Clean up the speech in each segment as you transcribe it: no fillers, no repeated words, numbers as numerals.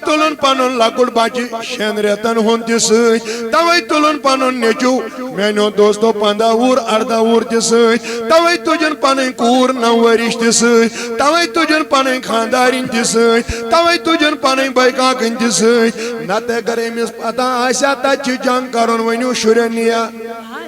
تلن پنن لکڑ بچہ 6 ریتن ہن تہ ست توے تلن پنن نیچو میانو دوستو 15 وُہُر 18 وُہُر تہ ست توے تجن پنن کور 9 ؤرِش تہ ست توے تجن پنن خاندارین تہ ست توے تجن پنن بھائی کاکن تہ ست نتہ اگر امس پتہ آسیا تت چھ جنگ کرن ونیو شرین نیا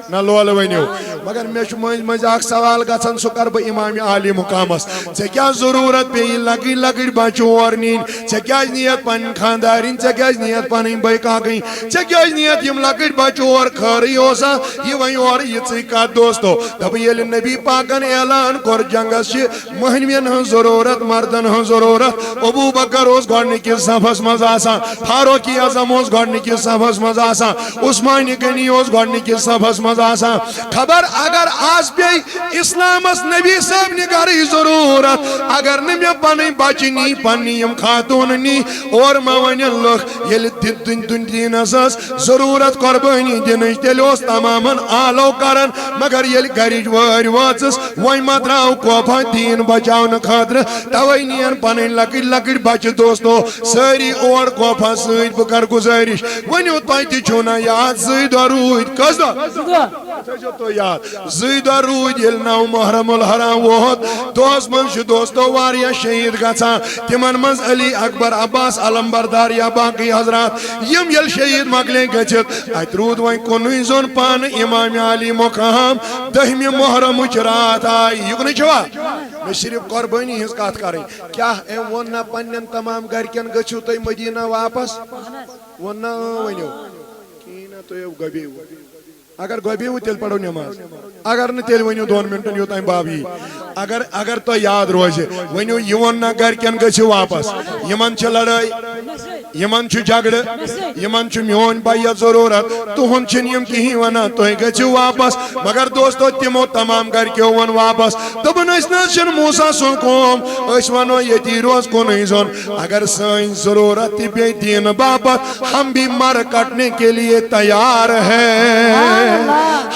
نہ لول ونیو مگر مے چھ مز اخ سوال گژھان سہ کر بہ امام عالی مقامس ژے کیا ضرورت پی لکٹ لکٹ بچہ اور نین ژے کیا نیت پن خاندارین ژے کیا نیت پن بھائی کاکن ژے کیا نیت یم لکٹ بچہ اور خری اوسا یہ ون اور یہ ژے کت دوستو دپ یل نبی پاکن اعلان کور جنگس چھ مہنوین ہن ضرورت مردن ہن ضرورت ابو بکر اس گۄڈنِکِس صفس مز آسان فاروق اعظم اس گۄڈنِکِس صفس مز آسان عثمان غنی اس گۄڈنِکِس صفس مز آسان خبر اگر آز پی اسلامس نبی صاحب نگاری ضرورت اگر نہ مے پن بچہ نی پنی یم خاتون نی اور ما ونن لوگ یل دینس ضرورت قربانی دن تیل تمام آلو کرن مگر یل گرچ وار واچس وی ما درو کوفا دین بچاؤن خاطر توے نین پن لکٹ لکٹ بچہ دوستو ساری اور کوفا ست بہ کر گزارش ونیو تہ تہ چھونا یاد زٕ دۄہ روٗدۍ کٔژ دۄہ تو یاد زٕ دۄہ روٗدۍ ییٚلہِ 9 محرم الحرام ووت دۄہس منٛز چھُ دوستو واریاہ شہید گژھان تمن منٛز علی اکبر عباس علمبردار یا باقی حضرات یم ییٚلہِ شہید مۄکلے گٔژھِتھ اتہِ روٗد وۄنۍ کُنُے زوٚن پانہٕ امام علی مقام 10 محرمٕچ رات آیہِ یُکنٕے چھوا مےٚ صرف قۄربٲنی ہٕنٛز کتھ کرٕنۍ کیاہ أمۍ ووٚن نہ پننٮ۪ن تمام گرِکٮ۪ن گٔژھِو تُہۍ مدیٖنہ واپس ووٚن نہ ؤنِو کِہیٖنۍ نہ تُہۍ گۄبیو اگر گۄبیو تیٚلہِ پرو نٮ۪ماز اگر نہٕ تیٚلہِ ؤنِو 2 منٹن یوٚتام بب یی اگر تۄہہِ یاد روزِ ؤنِو یہِ ووٚن نہ گرِکٮ۪ن گٔژھِو واپس یِمن چھِ لڑٲے یمن چھُ جھگڑٕ یمن چھُ میون بیعت ضرورت تُہُنٛد چھِنہٕ یِم کِہیٖنۍ ونان تُہۍ گٔژھِو واپس مگر دوستو تِمو تمام گرِکیو ووٚن واپس دوٚپُن أسۍ نہ حظ چھِنہٕ موسیٰ سُنٛد قوم أسۍ ونو ییٚتی روز کُنُے زوٚن اگر سٲنۍ ضرورت تہِ پیٚیہِ دینہٕ باپتھ ہم بھی مر کٹنے کے لیے تیار ہے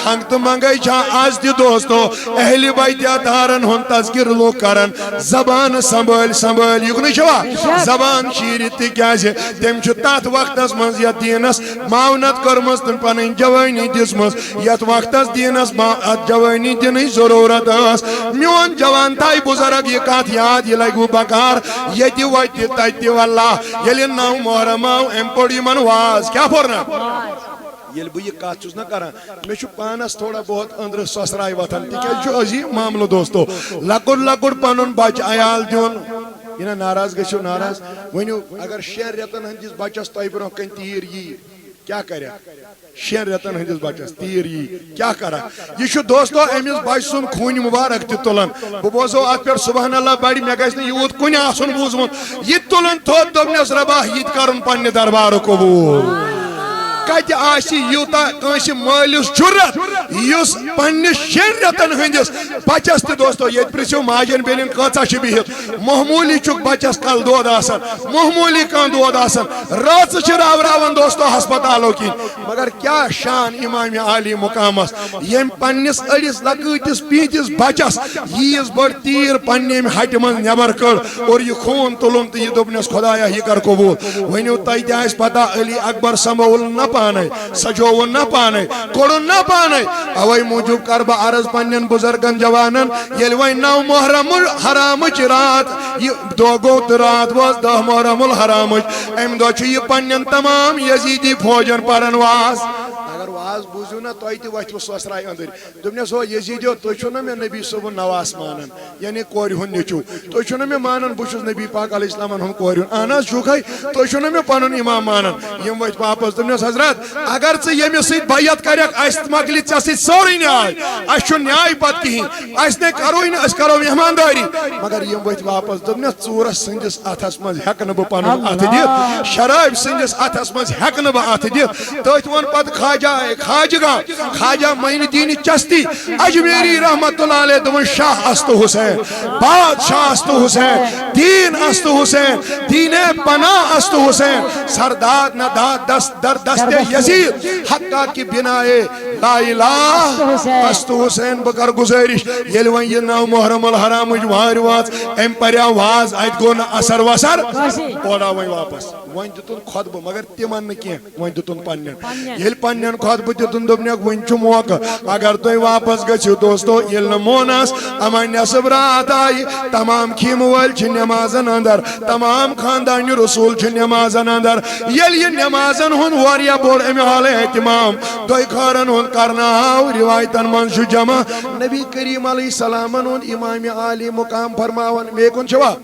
ہنگ تہٕ منگے چھا آز تہِ دوستو اہلِ بیتِ اطہارن ہُنٛد تذکر لوٗکھ کران زبان سنبھٲلۍ سنبھٲلۍ یُکنٕے چھوا زبان شیٖرِتھ تِکیازِ تم چھ تات وقتس مز یت دینس معاونت کرمز تم پن جوانی دسمز یت وقتس دینس جوانی دن ضرورت اس میون جوان تائی بزرگ یہ کات یاد یہ لگو بکار یتی وتی تتی واللہ یلی 9 محرم ام پڑ یمن واز کیا پورنا یل بہ یہ کت چھس نہ کران مے چھ پانس تھوڑا بہت اندر سسرائی وتھان تکیاز عظیم معاملہ دوستو لکڑ لکڑ پنن بچ عیال دیون یہ ناراض گھو ناراض ونیو اگر 6 ریتن ہندس بچس تہ برو کن تیر یی کیا کرے 6 ریتن ہندس بچس تیر یی کیا کرا یہ دوستو امس بچ سن خون مبارک تہ تلان بہ بوزو ات پہ سبحان اللہ بڑی مے گژھِ نہٕ یوٗت کُنہِ آسُن بوٗزمُت یہ تلان تھوٚد دوٚپنس ربا یہ کرُن پننہِ دربار قبوٗل کتہ آسی یوتا کٲنٛسہِ مٲلِس جُرت یُس پننس 6 ریتن ہندس بچس تہ دوستو ییٚتہِ پرژھِو ماجن بیٚنٮ۪ن کۭژاہ چھِ بِہِتھ معموٗلی چھُکھ بچس کل دود آسان معموٗلی کانٛہہ دود آسان رٲژٕ چھِ راوراوان دوستو ہسپتالو کِنۍ مگر کیاہ شان امام عالی مقامس ییٚمۍ پننس أڑِس لۄکٕٹِس پیٖنٛتِس بچس ییٖژ بٔڑ تیٖر پننہِ امہِ ہٹہِ منٛز نٮ۪بر کٔڑ اور یہ خوٗن تُلُن تہٕ یہِ دوٚپنس خۄدایا یہِ کر قبوٗل ؤنِو تۄہہِ تہِ آسہِ پتہ علی اکبر سمبول نہ پانے سجوون نہ پانے کوڑن نہ پانے اوے موجوب کر بہ عرض پنن بزرگن جوانن یل وے 9 محرم الحرام رات یہ دو گو رات واز 10 محرم الحرام ام دو چھ یہ پنن تمام یزیدی فوجن پرن واز اگر واز بوزو نا توئی تہ وتھ سسرائی اندر دوپنس ہو یزیدیو تو چھو نا میں نبی صبح نواز مانن یعنی کور ہن نیچو تو چھو نا میں مانن بچس نبی پاک علیہ السلام ہن کور انا چھوکھے تو چھو نا میں پنن امام مانن یم وتھ واپس دوپنس حضرت اگر ژٕ ییٚمِس سۭتۍ بیعت کریکھ اسہِ مۄکلہِ ژےٚ سۭتۍ سورُے نیاے اسہِ چھُ نیاے پتہٕ کِہیٖنۍ اسہِ نے کروے نہٕ أسۍ کرو مہماندٲری مگر یم ؤتھۍ واپس دوٚپنس ژوٗرس سٕنٛدِس اتھس منٛز ہٮ۪کہٕ نہٕ بہٕ پنُن اتھٕ دِتھ شرٲبۍ سٕنٛدِس اتھس منٛز ہٮ۪کہٕ نہٕ بہٕ اتھٕ دِتھ تٔتھۍ ووٚن پتہٕ خواجہ معین الدین چشتی اجمیری رحمت اللہ علیہ دوٚپُن شاہ است حسین بادشاہ است حسین دین است حسین دین پناہ است حسین سرداد نہ در دست یزید حتیٰ کہ بنائے لا الہ است حسین بکر گزارش یل ون یہ نو محرم الحرام وار واز ام پریا واز ات گو نا اثر وثر اوڑا ون واپس ون دتن خطبہ مگر تمن نہ کی ون دتن پنن یل پنن خطبہ دتن دبنک ون چھ موقع اگر تھی واپس گھو دوستو یل نہ مونس اما نصب رات آئی تمام خیم ول چھ نمازن اندر تمام خاندان رسول چھ نمازن اندر یل یہ نمازن ہن واریا بوڑ امی حال اہتمام دوئی خارن ہن کرنا آو روایتن من شو جمع نبی کریم علیہ السلام ہن امام عالی مقام فرماون میں کن چھوا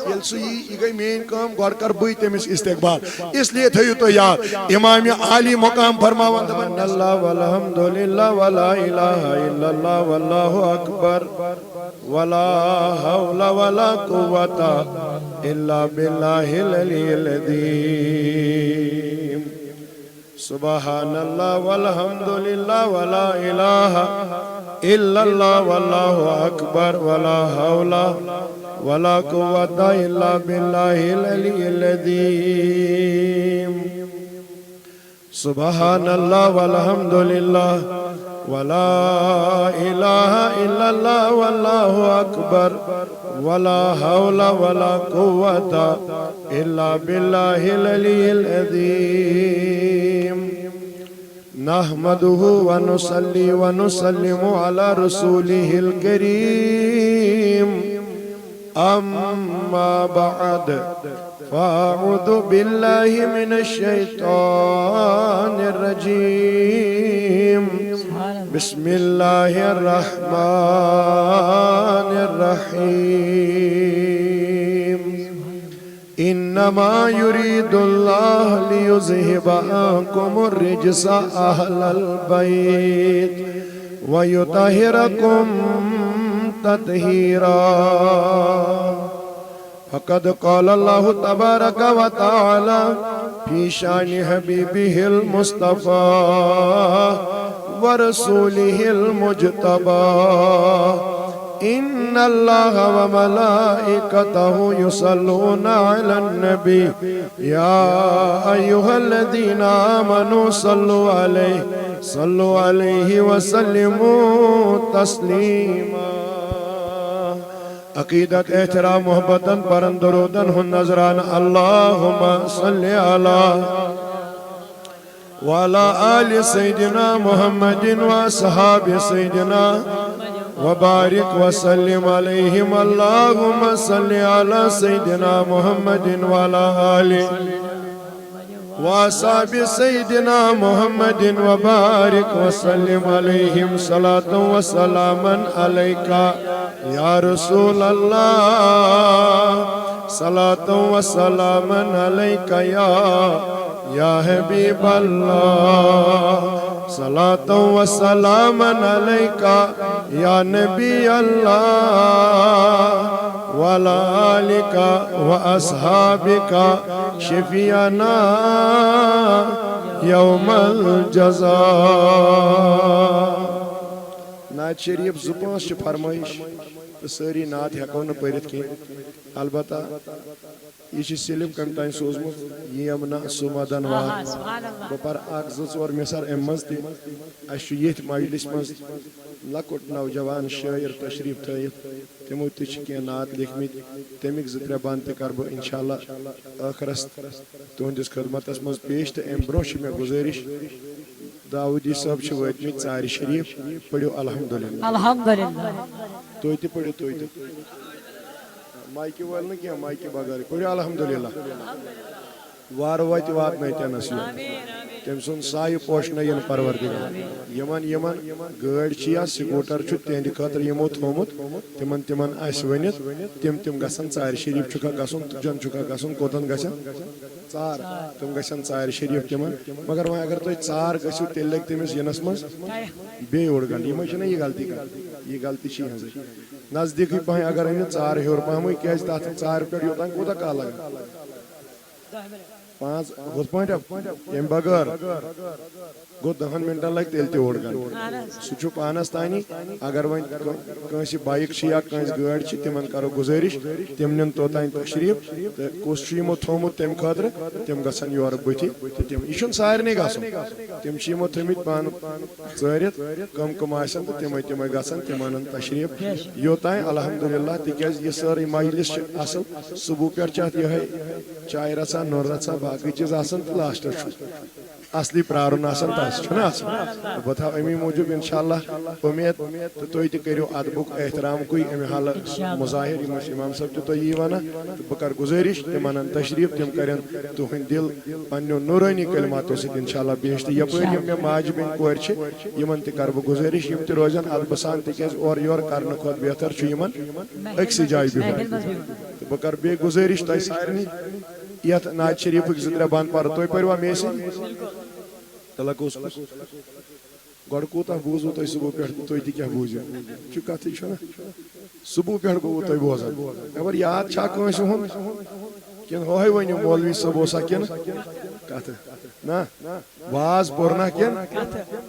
یل سو یہ گئی مین کام گوڑ کر بوئی تیمیس استقبال اس لیے تھیو تو یاد امام عالی مقام فرماون دبن اللہ والحمدللہ ولا الہ الا اللہ واللہ اکبر ولا حول ولا قوة إلا بالله العلي العظيم سبحان الله والحمد لله ولا إله إلا الله والله أكبر ولا حول ولا قوة إلا بالله العلي العظيم سبحان الله والحمد لله ولا إله إلا الله والله أكبر ولا حول ولا قوة إلا بالله العلي العظيم نحمده ونصلي ونسلم على رسوله الكريم أما بعد فأعوذ بالله من الشيطان الرجيم بسم الله الرحمن الرحيم إنما يريد الله ليذهب عنكم الرجس أهل البيت ويطهركم تطهيرا فقد قال الله تبارك وتعالى في شان حبيبه المصطفى ورسوله المجتبى إن الله وملائكته يصلون على النبي يا أيها الذين آمنوا صلوا عليه وسلموا تسليما عقیدت احترام محبتاً پرن درودن ہن نظران اللہم صلی علی وعلا آل سیدنا محمد وصحاب سیدنا وبارک وسلم علیہم اللہم صلی علی سیدنا محمد وعلا آل وصحاب سیدنا محمد وبارک وسلم علیہم صلاة وسلاما علیکہ یا رسول اللہ صلاة وسلاما علیکہ یا حبیب اللہ صلاة وسلاما علیکہ یا نبی اللہ وعلى آلك وأصحابك شفيعنا يوم الجزاء نعت شریف زبانس چھ فرمائش ساری نعت ہیکو نہ پرت کی البتہ یہ سلم کم تین سوزمت یہ امنا سمادن وار بپر اک زور مثال ام مز تہ اس یہ مجلس مز لکٹ نوجوان شاعر تشریف تھیت تمو تہ کی نعت لکھمت تمیک زترے بند تہ کر بہ انشاءاللہ آخرس تہندس خدمتس مز پیش تہ ام برونش میں گزارش داؤدی صاحب چھ واتمت ژارِ شریف پڑھو الحمدللہ الحمدللہ تو تہ پڑھو تو تہ مائکی وال نہ کیا مائکی بغیر پڑھو الحمدللہ وار وات وات نتنس تم سن سایہ پوشن ین پروردگار یمن گاڑی چھ یا سکوٹر چھ تہند خاطر یمو تھومت تمن آس ونت تم گژھن ژارِ شریف چھکا گژھن تجن چھکا گژھن کوتن گژھن ژار تم گژھن ژارِ شریف تمن مگر وۄنۍ اگر تُہۍ ژار گژھِو تیٚلہِ لگہِ تٔمِس یِنس منٛز بیٚیہِ اوٚڑ گنٹہٕ یِمے چھِنہ یہِ غلطی کران یہِ غلطی چھِ یِہٕنٛزٕے نزدیٖکٕے پہم اگر أنِو ژار ہیوٚر پہمٕے کیازِ تتھ ژارِ پٮ۪ٹھ یوٚتام کوٗتاہ کال لگان 5 ہُتھ پٲٹھۍ ییٚمہِ بغٲر گوٚو 10 منٹن لگہِ تیٚلہِ تہِ اوٚڑ گنٹہٕ سُہ چھُ پانس تانی اگر وۄنۍ کٲنٛسہِ بایک چھِ یا کٲنٛسہِ گٲڑۍ چھِ تِمن کرو گُزٲرِش تِم نِن توٚتانۍ تشریٖف تہٕ کُس چھُ یِمو تھوٚومُت تمہِ خٲطرٕ تِم گژھن یورٕ بٕتھِ تہٕ تِم یہِ چھُنہٕ سارنٕے گژھُن تِم چھِ یِمو تھٲمٕتۍ پانہٕ ژٲرِتھ کم آسن تہٕ تِمے گژھن تِم انن تشریٖف یوٚتانۍ الحمدُاللہ تِکیٛازِ یہِ سٲرٕے مجلس چھِ اصل صبح پٮ۪ٹھ چھِ اتھ یِہے چاے رژھا نُن رژھا باقٕے چیٖز آسان تہٕ لاسٹس چھُ اصلی پرارُن آسان تس چھُنہ آسان بہٕ تھاو امی موٗجوٗب انشاءاللہ اُمید تہٕ تُہۍ تہِ کٔرِو ادبُک احترامکُے امہِ حالہٕ مظاہر یِم ٲسۍ اِمام صٲب تہِ تۄہہِ یی ونان تہٕ بہٕ کرٕ گُزٲرِش تِم انن تشریٖف تِم کرن تُہنٛدۍ دِل پننیو نوٗرٲنی کلماتو سۭتۍ انشاءاللہ بیٚیہِ تہٕ یپٲرۍ یِم مےٚ ماجہِ بیٚنہِ کورِ چھِ یِمن تہِ کرٕ بہٕ گُزٲرِش یِم تہِ روزن ادبہٕ سان تِکیٛازِ اورٕ یورٕ کرنہٕ کھۄتہٕ بہتر چھُ یِمن أکسٕے جایہِ بِہُن تہٕ بہٕ کرٕ بیٚیہِ گُزٲرِش تۄہہِ سارنٕے یتھ نعتِ شریٖفٕکۍ 2-3 بانہٕ پرٕ تُہۍ پٔروا مےٚ سۭتۍ گۄڈٕ کوٗتاہ بوٗزوٕ تۄہہِ صبح پٮ۪ٹھ تہٕ تُہۍ تہِ کیٛاہ بوٗزِو چھُ کتھٕے چھُنہ صبح پٮ۪ٹھ گوٚوُ تۄہہِ بوزان خبر یاد چھا کٲنٛسہِ ہُنٛد کِنہٕ ہوے ؤنِو مولوی صٲب اوسا کِنہٕ کتھٕ نہ واز پوٚر نا کِنہٕ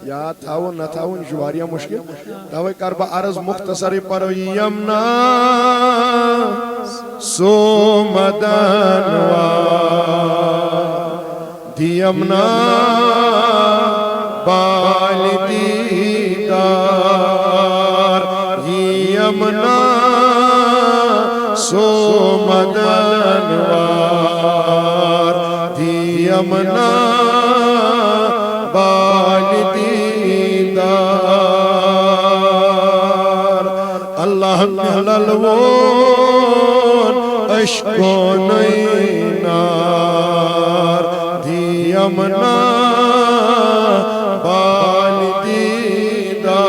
یاد تھاوُن نہ تھاوُن یہِ چھُ واریاہ مُشکِل توے کرٕ بہٕ عرض مختصرٕے پرو یمنا سومدن یمنا بال دیدار یمنا سومدن وار یمنا بال دیدار اللہ مللون اشکو یمنا بال دیدار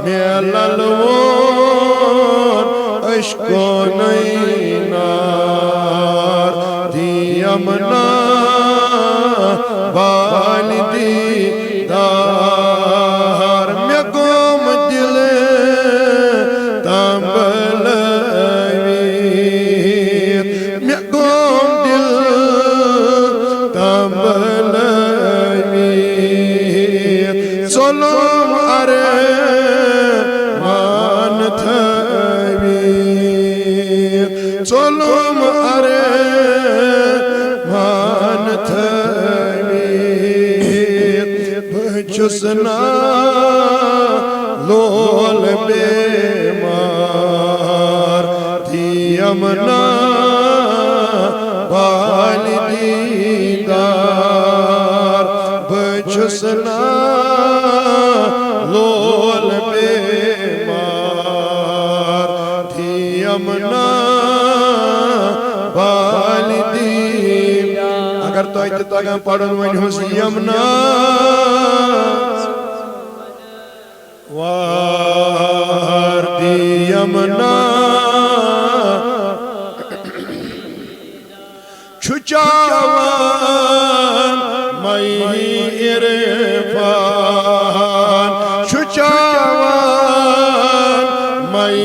میللون اشکو نار یمنا بال دیدار مے گوم دل تنبل مے گوم دل ظلم ارمان تھویر ظلم ارمان تھویر بہٕ چھُس نا لول بیمار یمنا بال دیدار بہٕ چھُس نا لول بیمار یمنا بال دیدار اگر تۄہہِ تہِ تگان پرُن وۄنۍ حظ یمنا وار یمنا چھُ چاوان مَے عرفان چھُ چاوان مَے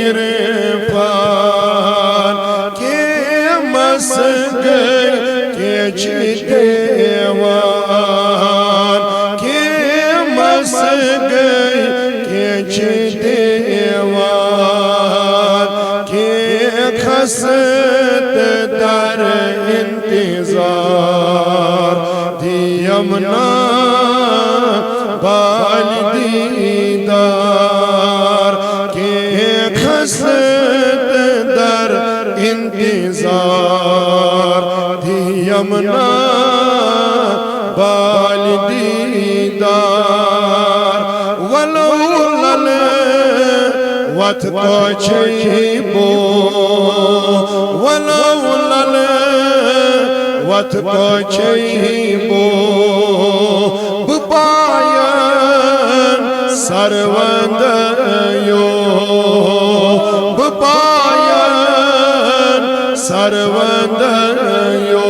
عرفان کیٚمس گٔے کیٚنٛہہ چھِ دِوان کیٚمس گٔے کیٚنٛہہ چھِ دِوان کیٚنٛہہ کھسہٕ تہٕ در انتظار یمنا بال دیدار کیٚنٛہہ کھسہٕ تہٕ در انتظار یمنا بال دیدار ولو للہٕ وتھ کوچھے بو ولو للہٕ وتھ کوچھے بو بہٕ پاین سروندیو بہٕ پاین سروندیو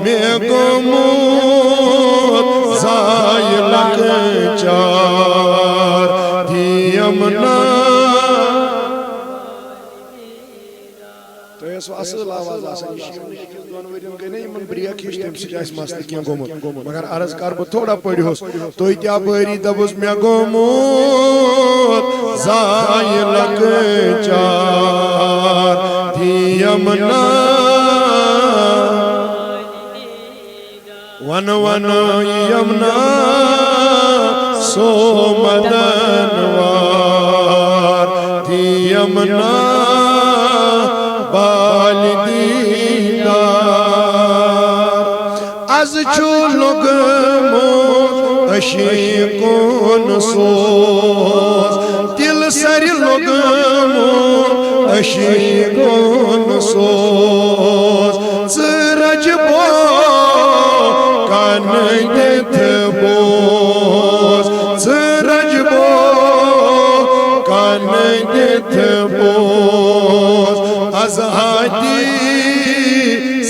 مےٚ گوٚمُت ضایہِ لۄکچار یمنا تۄہہِ ٲسوٕ اصٕل باسان دون ورین گئی نا یمن بریک ہش تم سۭتۍ آسہِ مسلہٕ کینٛہہ گوٚمُت مگر عرض کر بہٕ تھوڑا پٔرۍہوس تُہۍ کیٛاہ بٲری دپُس مےٚ گوٚمُت زایہِ لۄکچار تھی یمنا ون ون یمنا سو مدنوار تھی یمنا از چھو لوگمت عشیقون سوز دل سر لوگمت عشیقون سوز زرج بو کان دت بوز زرج بو کان دت بوز ازادی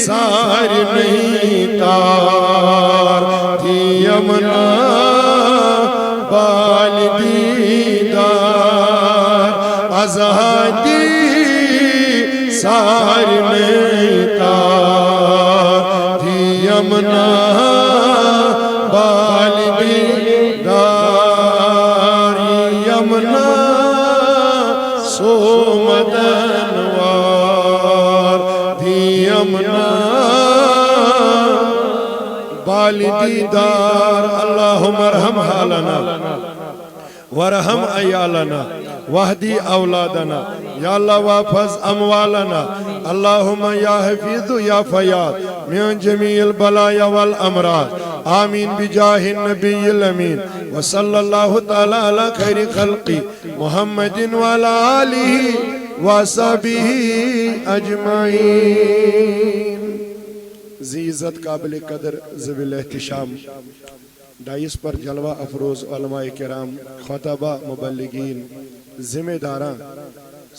سار نہیں تار تھی یمنا بال دیدار آزادی سار نہیں تار تھی یمنا بال دیدار یمنا سو مدنوار تھی یمنا دیدار اللہم ارحم حالنا ورحم عیالنا وحدی اولادنا یا اللہ واحفظ اموالنا اللہم یا حفیظ یا فیاض من جمیع البلایا والامراض آمین بجاہ النبی الامین وصلی اللہ تعالی علی خیر خلقی محمد وعلی آلہ وصحبہ اجمعین ذی عزت قابل قدر ذوی الاحتشام ڈائس پر جلوہ افروز علماء کرام خطبہ مبلغین ذمہ داراں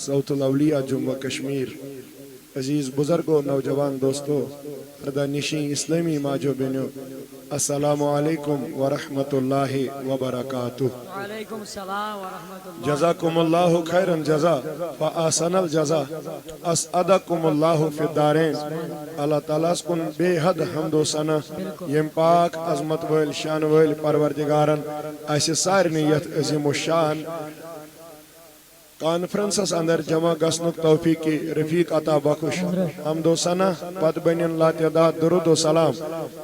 صوت الاولیاء جموں کشمیر عزیز بزرگوں نوجوان دوستو پردہ نشین اسلامی ماجو بینیو السلام علیکم ورحمت اللہ وبرکاتہ وعلیکم السلام ورحمت اللہ جزاکم اللہ خیرا جزا فآسن الجزا اسعدکم اللہ فی الدارین اللہ تعالیٰ کن بے حد حمد و ثنا یم پاک عظمت ویل شان ویل پروردگارن ایسے سارنی یت عظیم الشان کانفرنسس اندر جمع گسنک توفیقی رفیق عطا بخش حمد و ثنا پت بنین لا تعداد درود و سلام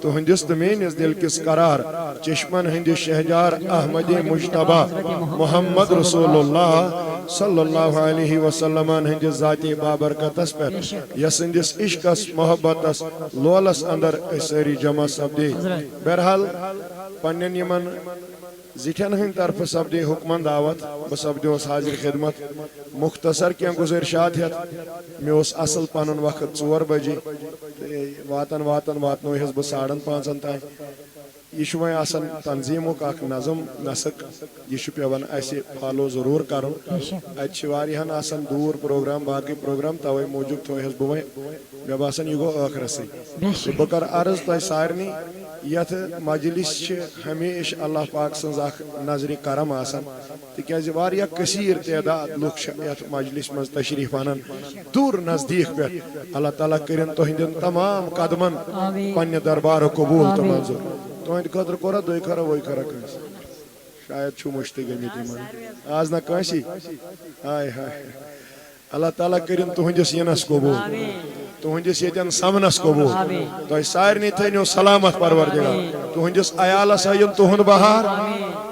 تو ہندس تمینس دل کس قرار چشمن ہندس شہجار احمد مجتبہ محمد رسول اللہ صلی اللہ علیہ وسلم ہندس ذاتی بابرکتس پر یسندس عشقس محبتس لولس اندر سری جمع سپدی بہرحال پنن یمن زٹھن ہند طرف سپدی حکمن دعوت بہ سپدیوس حاضر خدمت مختصر کی گزرشات ہت مے اصل پنن وقت 4 بجے واتن واتنوہس بہ 4:30 تائیں یہ وی آسان تنظیمک اخ نظم نسق یہ پیوان اسہ فالو ضرور کرن اتہ واریاہن آسان دور پروگرام باقی پروگرام توے موجود تھوہس بہ مے باسان یہ گو ٲخرسٕے بہ کر عرض تہ سارنی یت مجلس ہمیشہ اللہ پاک سن اخ نظر کرم آسان تکیاز واریاہ کثیر تعداد لوک یت مجلس مز تشریف انان دور نزدیک پہ اللہ تعالیٰ کرن تہندین تمام قدمن پنہ دربار قبول تو منظور تہند خاطر کورا دوی خرا وی خرا کنس شاید چھو مشتی گمت آز نہ کنسی ہائے ہائے اللہ تعالیٰ کرن تہندس ینس قبول تہندس یتن سمنس قبول تہ سارنی تھنو سلامت پروردگار تہندس عیالس ہین تہند بہار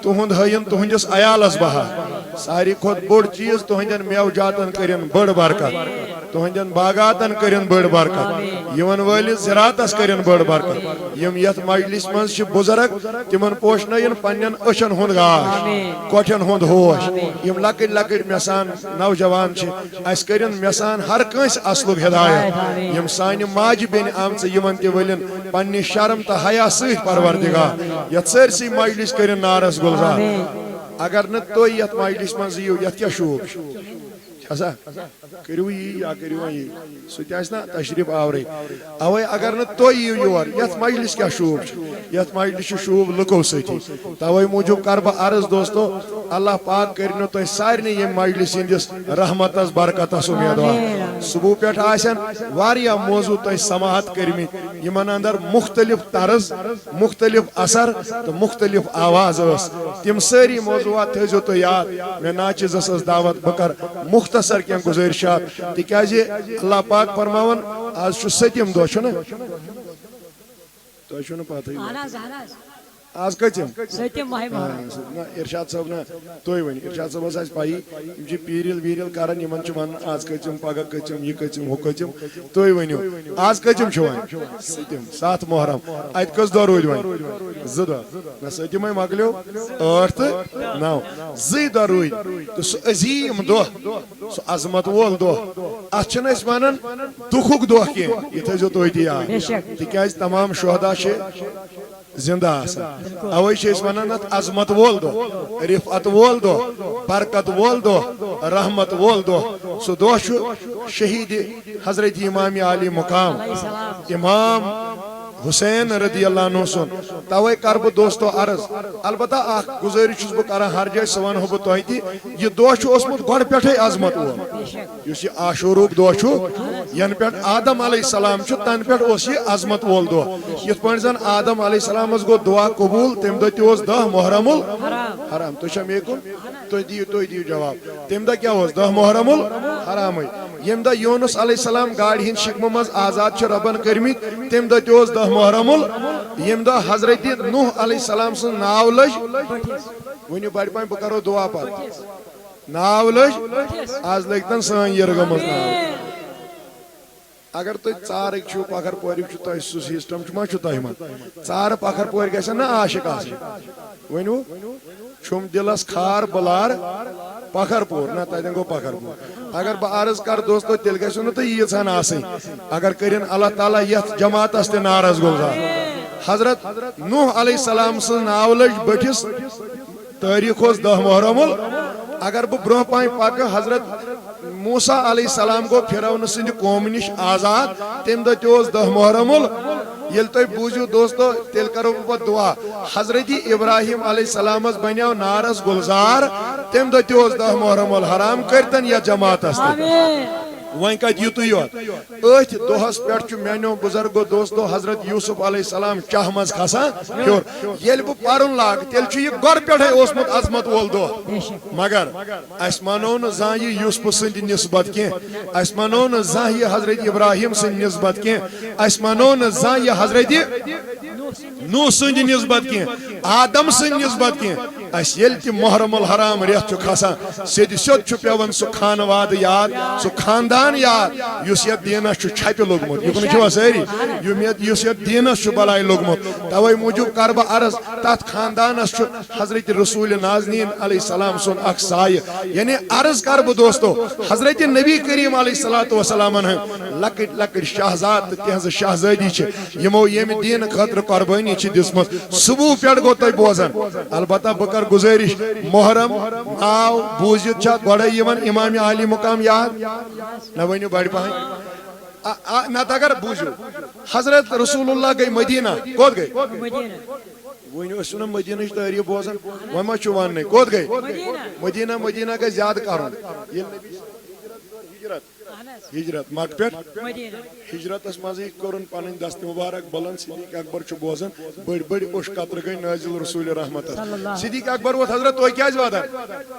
تہند ہین تہندس عیالس بہار ساری کھت بوڑ چیز تہندین میو جاتن کرن بڑ برکت تہندین باغاتن کرن بڑ برکت یمن وٲلِس زراعتس کرن بڑ برکت یم یت مجلس مز بزرگ تمن پوشنین پنن أچھن ہند گاش کوٹھن ہند ہوش یم لکٹ لکٹ میسان نوجوان اس کرن میسان ہر کنس اصلک ہدایت یم سانہ ماج بین آمژ یمن تہ ولن پنہ شرم تہ حیا سۭتۍ پروردگار یت سٲرسٕے مجلس کرن نارس گلزار اگر نہ تُہۍ یت مجلس مز یِیِو یت کیاہ شوق چھسا کٔرِو یی یا کٔرِو یی سُہ تہِ آسہِ نا تشریف آورٕے اوے اگر نہ تُہۍ یِیِو یور یتھ مجلس کیاہ شوب چھُ یتھ مجلس چھُ شوب لُکو سۭتی توے موٗجوٗب کر بہٕ عرض دوستو اللہ پاک کرنو تو سارے یہ مجلس ہندس رحمت برکتس امیدوار صبح پہ واریا موضوع تو سماعت کرمت یمن اندر مختلف طرز مختلف اثر تو مختلف آواز اس تم ساری موضوعات تھو تو یاد میں ناچز اس دعوت بکر مختصر کیا گزارشات تکیازِ اللہ پاک فرماون آج ستم دہ چھنا تو چھو پتہ آج کتم ستم ماہ ارشاد صاحب نا تھی ون ارشاد صاحب آس پی پیریل ویریل کران یمن ون آج کتم پگہ کتم یہ کتم ہو کتم تھی ونو آج کتم ون ستم 7 محرم ات کس دہ رود ون 2 دہ ستم مکلیو 8 تو 9 2 دہ رود تو سہ عظیم دہ سہ عظمت وول دہ ات ونان دکھک دہ کی یہ تھو تھی تہ یاد تکیاز تمام شہدا زندہ آسان اوے ونان ات عظمت وول دہ رفعت وول دہ برکت وول دہ رحمت وول دہ سہ دہ شہید حضرت امام علی مقام امام حسین رضی اللہ عنہ سن توے کر بہ دوستو عرض البتہ اخ گزارش بہ کران ہر جائے سہ ونہو بہ تہ تہ یہ دہ اوسمت گۄڈٕ پٮ۪ٹھے عظمت وول یس یہ عاشوروک دہ ین پہ آدم علیہ السلام تن پہ یہ عظمت وول دہ یت پٲٹھۍ زن آدم علیہ السلام گو دعا قبول تم دہ تہ 10 محرم الحرام تُہۍ چھا مےٚ کُن تُہۍ دِیِو جواب تم دہ کیا 10 محرم الحرام یم دہ یونس علیہ السلام گاڑی ہند شکمہ مز آزاد چھ ربن کرمت تم دہ تہ 10 محرم یم دہ حضرت نوح علیہ السلام سن ناو لج ونیو بڑ پائن بہ کرو دعا پتہ ناو لج آز لگتن سان یرگہ مز ناو اگر تھی ژارک چھو پکھر پورک تہ سہ سسٹم ما تہ من ژار پکھر پور گژھن نا عاشق آسن ونو چھم دلس کھار بلار پکھر پور نا تتین گو پکھر پور اگر بہ عرض کر دوستو تیل گژھو نہ تہ ییژہن آسن اگر کرن اللہ تعالیٰ یتھ جماعتس تہ ناراض گلزار حضرت نوح علیہ السلام سن ناو لج بٹھس تاریخ 10 محرم اگر بہ برہ پائن پکہ حضرت موسیٰ علیہ السلام گو فرعون سند قوم نش آزاد تم دہ تہ 10 محرم یل تھی بوزیو دوستو تیل کرو بہ دعا حضرت ابراہیم علیہ السلام بنیو نارس گلزار تم دہ تہ 10 محرم الحرام کرتن یا جماعت وین کت یتو یوت ات دہس پہ میانو بزرگو دوستو حضرت یوسف علیہ السلام چاہ مز کھسان ہیور یل بہ پرن لاگ تیل چھ یہ گۄڈٕ پٮ۪ٹھے اوسمت عظمت وول دہ مگر اس منو نہ زانٛہہ یہ یوسف سند نسبت کینٛہہ اس منو نہ زانٛہہ یہ حضرت ابراہیم سند نسبت کینٛہہ اس منو نہ زانٛہہ یہ حضرت نوح سند نسبت کینٛہہ آدم سند نسبت کینٛہہ اس یل تہ محرم الحرام ریت چھ کھسان سیدِ سیود چھ پیوان سہ خانواد یاد سہ خاندان یاد یس یتھ دینس چھپہ لوگمت یہ چھوا ساری یس یتھ دینس بلائی لوگمت توے موجوب کر بہ عرض تات خاندانس حضرت رسول نازنین علیہ السلام سن اخ سایہ یعنی عرض کر بہ دوستو حضرت نبی کریم علیہ السلام لکٹ لکٹ شہزاد تہذ شہزادی یمو یم دین خاطر قربانی دسمت صبح پہ گو تہ بوزان البتہ بہ گزارش محرم ناو بوزت گۄڈے امام علی مقام یاد نہ ونیو بڑ پہن نت اگر بوزو حضرت رسول اللہ گئی مدینہ کوت گئی ونیو اس مدینہ تاریخ بوزان وہ ما ون کوت گئی مدینہ مدینہ گئی زیادہ کرن ہجرت مکہ پہ ہجرتس مزے کورن پن دست مبارک بلند صدیق اکبر بوزان بڑ بڑ اوش قطر گئی نازل رسول رحمت صدیق اکبر ووت حضرت تھی کیا واتان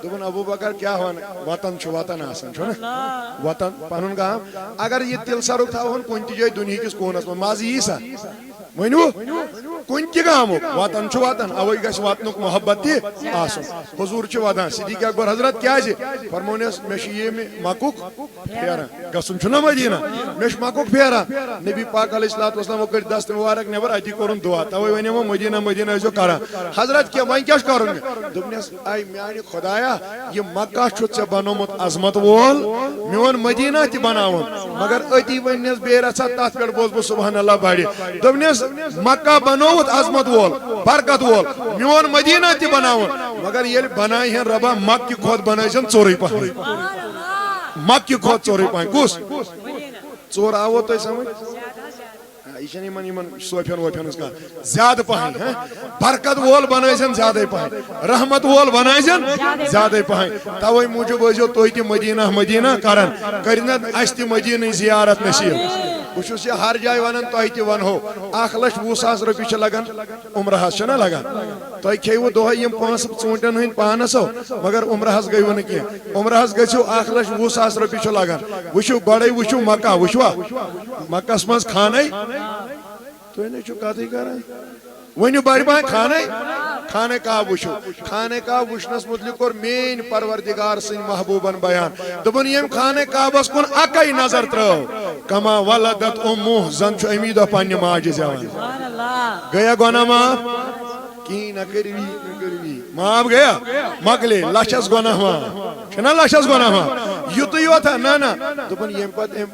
دپن ابو بکر کیا وطن وطن آسان چھنا وطن پن گام اگر یہ تل سرک تھاون کن تہ جائے دنیا کس کونس من مزہ یی سا ونو کن تہ گامک وطن وطن اوے گھ وطنک محبت تہ آسن حضور ودان صدیق اکبر حضرت کیا فرمونس مے مکک پھیران گھن چھنا مدینہ مے مکک پھیران نبی پاک علیہ الصلوۃ والسلام کر دست مبارک نبر اتی کورن دعا توے ونیو مدینہ مدینہ ازو کران حضرت کیا وین کیا کرن دپنس اے میانی خدایا یہ مکہ چھ ژے بنومت عظمت وول میون مدینہ تہ بناون مگر اتی ونس بے رچھا تات پہ بوز بہ سبحان اللہ بڑی دپنس مکہ بنوت عظمت وول برکت وول میون مدینہ تہ بناون مگر یل بنائی ہیں ربا مکہ کھوت بنائیشن ژورے پہن مکہ کھوت ژورے پہن کس ژور آو تہ سمجھ یہ صوفین ووفین زیادہ پہن برکت وول بنائن زیادہ پہن رحمت وول بنائن زیادہ پہن توے موجود ٲسِو تُہۍ تہِ مدینہ مدینہ کران کرنت اس تہِ مدینہ زیارت نصیب بہٕ یہ ہر جائے ونان تۄہہِ تہِ ونہو 1,20,000 رۄپیہِ چھِ لگان عمرہس چھنا لگان تۄہہِ کھیٚیوٕ دۄہے یِم پونٛسہٕ ژوٗنٛٹھٮ۪ن ہٕنٛدۍ پانسو مگر عمرہس گٔیوٕ نہٕ کینٛہہ عمرہس گٔژھِو 1,20,000 رۄپیہِ چھُ لگان وٕچھِو گۄڈے وٕچھِو مکہ وٕچھوا مکہس منٛز خانے تُہۍ نَے چھِو کتھٕے کران ؤنِو بڑِ بھاے خانہ کعبہ وٕچھِو خانہ کعبہ وٕچھنس متعلق کوٚر میٲنۍ پروردگار سٕنٛدۍ محبوٗبن بیان دوٚپُن ییٚمۍ خانہ کعبس کُن اکے نظر ترٲو کما ولدت امہ زن چھُ امی دۄہ پننہِ ماجہِ زٮ۪وان گٔیا گۄناہ معاف کِہیٖنۍ نہ کٔرِوی معاف گٔیا مۄکلے لچھس گۄناہ معاف چھُنہ لچھس گۄناہ معاف یُتُے یوت نہ دوٚپُن ییٚمہِ پتہٕ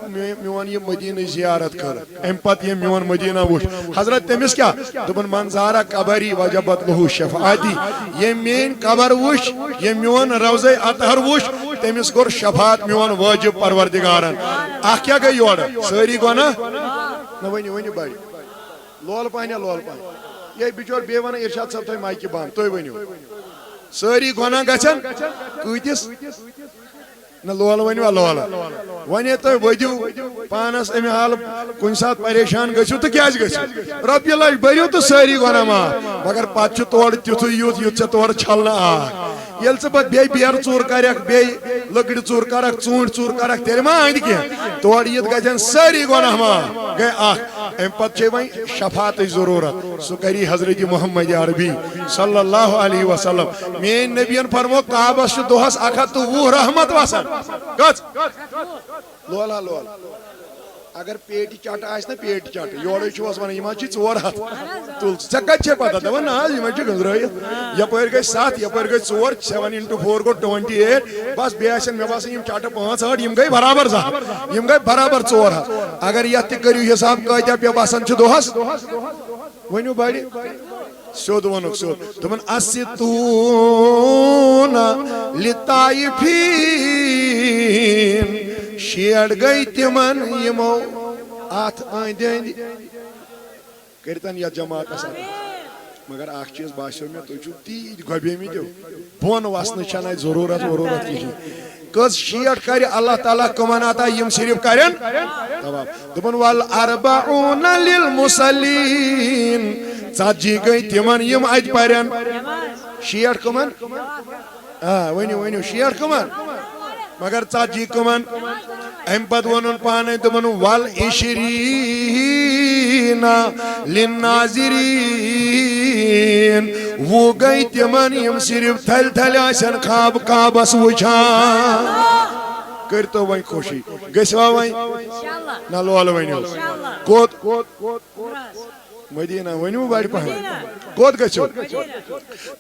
میون یہِ مدیٖنٕچ زیارت کٔر امہِ پتہٕ ییٚمۍ میون مدیٖنہ وٕچھ حضرت تٔمِس کیٛاہ دوٚپُن من زارا قبری وجبت لہو شفاعتی ییٚمۍ میٲنۍ قبر وٕچھ ییٚمۍ میون روضے اطہر وٕچھ تٔمِس کوٚر شفاعت میون وٲجب پروردگارن اکھ کیٛاہ گٔے یورٕ سٲری گۄناہ نہ ؤنِو بڑِ لول پہن لول پہن یہ بچور بیٚیہِ ونان ارشاد صٲب تھٲے مایکہِ بنٛد تُہۍ ؤنِو سٲری گۄناہ گژھن کۭتِس نہ لول ؤنِوا لول وۄنۍ تُہۍ ؤدِو پانس امہِ حال کُنہِ ساتہٕ پریشان گٔژھِو تہٕ کیٛازِ گٔژھِو رۄپیہِ لچھ بٔرِو تہٕ سٲری گۄناہ معاف مگر پتہٕ چھُ تورٕ تیُتھُے یُتھ ژےٚ تورٕ چھلنہٕ آکھ ییٚلہِ ژٕ پتہٕ بیٚیہِ بیرٕ ژوٗر کرکھ بیٚیہِ لٔکرِ ژوٗر کرکھ ژوٗنٛٹھۍ ژوٗر کرکھ تیٚلہِ ما اندِ کینٛہہ تورٕ یِتھ گژھن سٲری گۄناہ معاف گٔے اکھ امہِ پتہٕ چھے وۄنۍ شفاعتٕچ ضروٗرت سُہ کری حضرت محمد عربی صلی اللہ علیہ وسلم میٲنۍ نبیَن فرمو کعبس چھُ دۄہس 120 رحمت وسان کٔژ لولا لول اگر پیٹہِ چٹہٕ آسہِ نا پیٹہِ چٹہٕ یورے چھُوس ونان یِم حظ چھِ 400 تُل ژےٚ کتہِ چھے پتہ دپان نہ حظ یِم حظ چھِ گٔنٛزرٲیِتھ یپٲرۍ گٔے 7 یپٲرۍ گٔے 4 7 × 4 گوٚو 28 بس بیٚیہِ آسن مےٚ باسان یِم چٹہٕ 5-8 یِم گٔے برابر 200 یِم گٔے برابر 400 اگر یتھ تہِ کٔرِو حساب کۭتیاہ پیٚیہِ باسان چھِ دۄہس ؤنِو بڑِ سیوٚد ووٚنُکھ سیوٚد دوٚپُن اسِتوٗنہ لطائفیٖن شیٹھ گٔے تِمن یِمو اتھ أنٛدۍ أنٛدۍ کٔرتن یتھ جماعتس مگر اکھ چیٖز باسیو مےٚ تُہۍ چھِو تیٖتۍ گۄبیمٕتۍ بۄن وسنٕچ چھنہٕ اتہِ ضروٗرت کِہیٖنۍ کٔژ شیٹھ کرِ اللہ تعالیٰ کٕمن عطا یِم صرف کرن دوٚپُن والاربعون للمصلیٖن 40 گٔے تِمن یِم اتہِ پرن شیٹھ کٕمن ؤنِو شیٹھ کٕمن مگر 40 کٕمن امہِ پتہٕ ووٚنُن پانے دوٚپُن والعشریٖن للناظریٖن 20 گٔے تِمن یِم صرف تھلہِ تھلہِ آسن خاب کعبس وٕچھان کٔرتو وۄنۍ خوشی گٔژھوا وۄنۍ نہ لول ؤنِو کوٚت مدینہ ؤنِو بڑِ پہن کوٚت گٔژھِو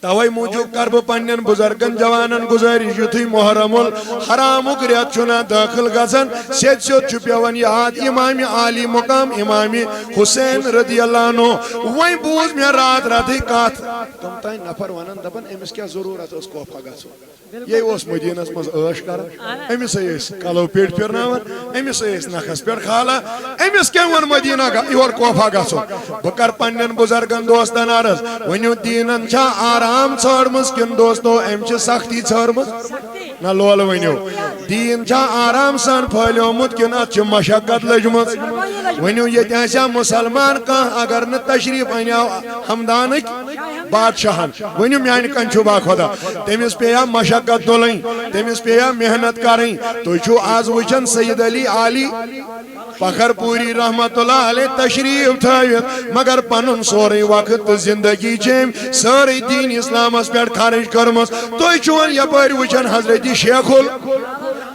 توے موٗجوٗب کر بہٕ پننٮ۪ن بُزرگن جوانن گُزٲرِش یُتھُے محرم الحرامُک رٮ۪تھ چھُنہ دٲخل گژھان سیٚد سیوٚد چھُ پیٚوان یاد امامِ عالی مقام امامِ حُسین رضی اللہ عنہ وۄنۍ بوٗز مےٚ راتھ راتھٕے کتھ تِم تانۍ نفر ونان دپان أمِس کیٛاہ ضروٗرت ٲس کوفہ گژھُن یے اوس مدینس منٛز عٲش کران أمِسے ٲسۍ کلو پیٚٹۍ پھِرناوان أمِسے ٲسۍ نکھس پٮ۪ٹھ کھالان أمِس کیٛاہ ووٚن مدینہ یور کوفہ گژھُن بہٕ کر پننٮ۪ن بُزرگن دوستن عرض ؤنِو دیٖنن چھا آرام ژھٲرمٕژ کِنہٕ دوستو أمۍ چھِ سختی ژھٲرمٕژ نہ لول ؤنِو دیٖن چھا آرام سان پھٲلیومُت کِنہٕ اتھ چھِ مشقت لٔجمٕژ ؤنِو ییٚتہِ آسیا مُسلمان کانٛہہ اگر نہٕ تشریٖف انیو ہمدانٕکۍ بادشاہن ؤنِو میانہِ کنہِ چھُ با خۄدا تٔمِس پیٚیا مشقت تُلٕنۍ تٔمِس پیٚیا محنت کرٕنۍ تُہۍ چھِو آز وٕچھان سید علی عالی فخر پوٗری رحمتُ اللہ علیہ تشریٖف تھٲوِتھ مگر پنُن سورُے وقت تہٕ زندگی چھِ أمۍ سٲرٕے دیٖن اسلامس پٮ۪ٹھ خرٕچ کٔرمٕژ تُہۍ چھِو وۄنۍ یپٲرۍ وٕچھان حضرت شیخ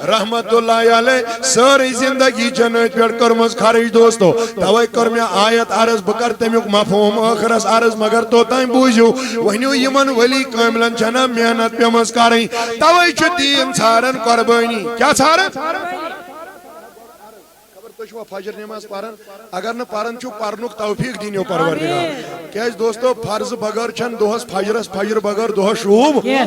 رحمتُ اللہ علیہ سٲرٕے زندگی چھن أتھۍ پٮ۪ٹھ کٔرمٕژ خرٕچ دوستو توے کٔر مےٚ آیت عرض بہٕ کرٕ تمیُک مفہوٗم ٲخرس عرض مگر توٚتام بوٗزِو ؤنِو یِمن ؤلی کٲملن چھنہ محنت پیٚمٕژ کرٕنۍ توے چھُ دیٖن ژھاران قۄربٲنی کیٛاہ ژھاران تُہۍ چھُوا فجر نٮ۪ماز پران اگر نہٕ پران چھُو پرنُک توفیٖق دیٖنو پروردگار کیا دوستو فرض بغیر چھن دوہس فجرس فجر بغیر دوہس شوب یہ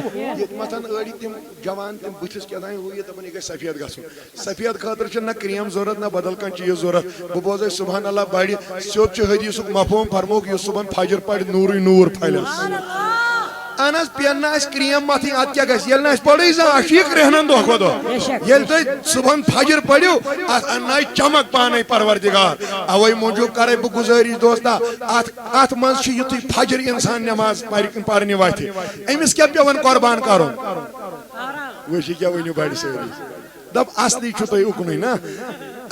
مثلا اڑی تم جوان تم بتس کیا ہو یہ دپن یہ سفید گھسن سفید خاطر چھ نہ کریم ضرورت نہ بدل کان چیز ضرورت بہ بوزے سبحان اللہ بڑی سیوت چھ حدیثک مفہوم فرموک یہ صبح فجر پڑ نور نور پھیلس انس پینا اس کریم ماتھی ات کیا گس یل نہ اس پڑی ز عشیق رہنن دو کو دو یل تو صبح فجر پڑیو انای چمک پانے پروردگار اوے موجو کرے بہ گزارش دوستا ات من چھ یتھ فجر انسان نماز پرنی واتھی امس کیا پیون قربان کرو وشی کیا ونیو بڑ سری دب اصلی چھ تو اکنی نا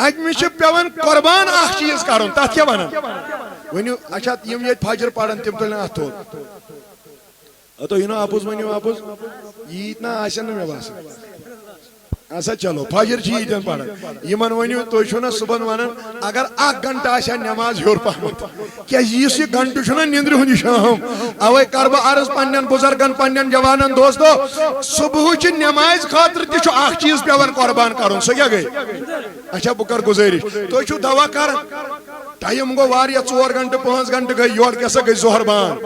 امس چھ پیون قربان اخ چیز کرن تات کیا ونن ونیو اچھا یم یہ فجر پڑن تم تلن اتو تو یہ نا آپوز ونیو آپوز یہ اتنا آسان میں باس اچھا چلو فجر چھ یہ پڑھا یمن ونیو تو چھنا صبح ونن اگر اک گھنٹہ آسان نماز ہور پہمت کیا یہ گھنٹہ چھنا نیندر ہند شام اوے کر بہ عرض پنن بزرگن پنن جوانن دوستو صبح چھ نماز خاطر تہ چھ اخ چیز پیون قربان کرن سو کیا گئی اچھا بہ کر گزارش تو چھ دوا کرن ٹائم گو واریا 4 گھنٹہ 5 گھنٹہ گئی یور کیسا گئی ظہر بان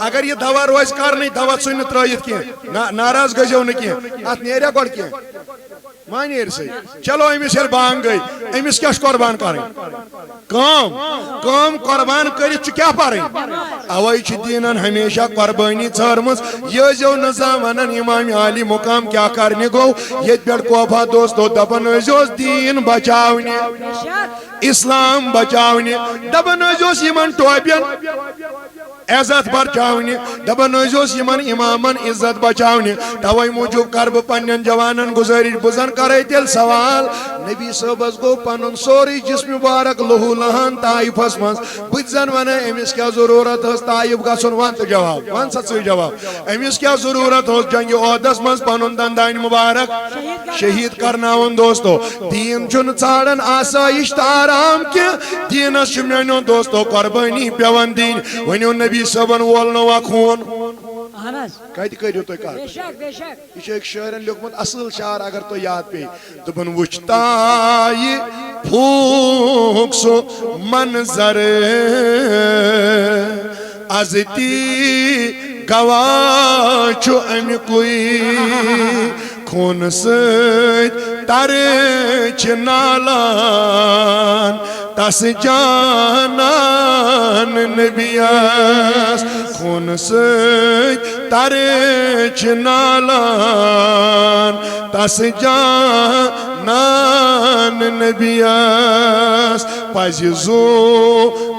اگر یہ دوا روز کرنی دوا ژھن ترٲیِتھ کینٛہہ ناراض گژھِو نہٕ کینٛہہ اتھ نیریا گۄڈٕ کینٛہہ ما نیرِ سٕے چلو أمِس ییٚلہِ بانگ گٔے أمِس کیٛاہ چھُ قۄربان کَرٕنۍ کٲم قۄربان کٔرِتھ چھُ کیٛاہ پَرٕنۍ اَوَے چھِ دیٖنن ہمیشہ قۄربٲنی ژھٲرمٕژ یہِ ٲسۍزیو نہٕ زانٛہہ وَنان اِمام عالی مُقام کیٛاہ کَرنہِ گوٚو ییٚتہِ پٮ۪ٹھ کوفہ دوستو دَپان ٲسۍزیوس دیٖن بچاونہِ اسلام بچاونہِ دَپان ٲسۍزیوس یِمن ٹوپٮ۪ن عزت بچاونہِ دَپان ٲسۍزیوس یِمن اِمامن عزت بچاونہِ تَوَے موٗجوٗب کَرٕ بہٕ پنٛنٮ۪ن جوانن گُزٲرِش بہٕ زن کرے تیٚلہِ سوال نبی صٲبس گوٚو پنُن سورُے جسم مُبارک لہوٗ لہان طایفس منٛز بہٕ تہِ زن ونہٕ أمِس کیٛاہ ضروٗرت ٲس طایف گژھُن ون تہٕ جواب ون سا ژٕے جواب أمِس کیٛاہ ضروٗرت اوس جنگہِ عہدس منٛز پنُن دندانہِ مُبارک شہید کرناوُن دوستو دیٖن چھُنہٕ ژھانڈان آسٲیِش تہٕ آرام کینٛہہ دیٖنس چھُ میٛانیو دوستو قۄربٲنی پیوان دِنۍ ؤنِو نبی صٲبن وولنوا خوٗن کتہِ کٔرِو تُہۍ کتھ یہ چھُ أکۍ شٲعرن لیوٚکھمُت اصٕل شعر اگر تۄہہِ یاد پیٚیہِ دوٚپُن وٕچھ تایہِ پھوٗک سُہ منظر از تی گواہ چھُ امیُکُے خوٗنہٕ سۭتۍ ترِ چھِ نالان تس جانان نبیس خوٗنہٕ سۭتۍ ترِ چھِ نالان تس جانان نبیس پزِ زو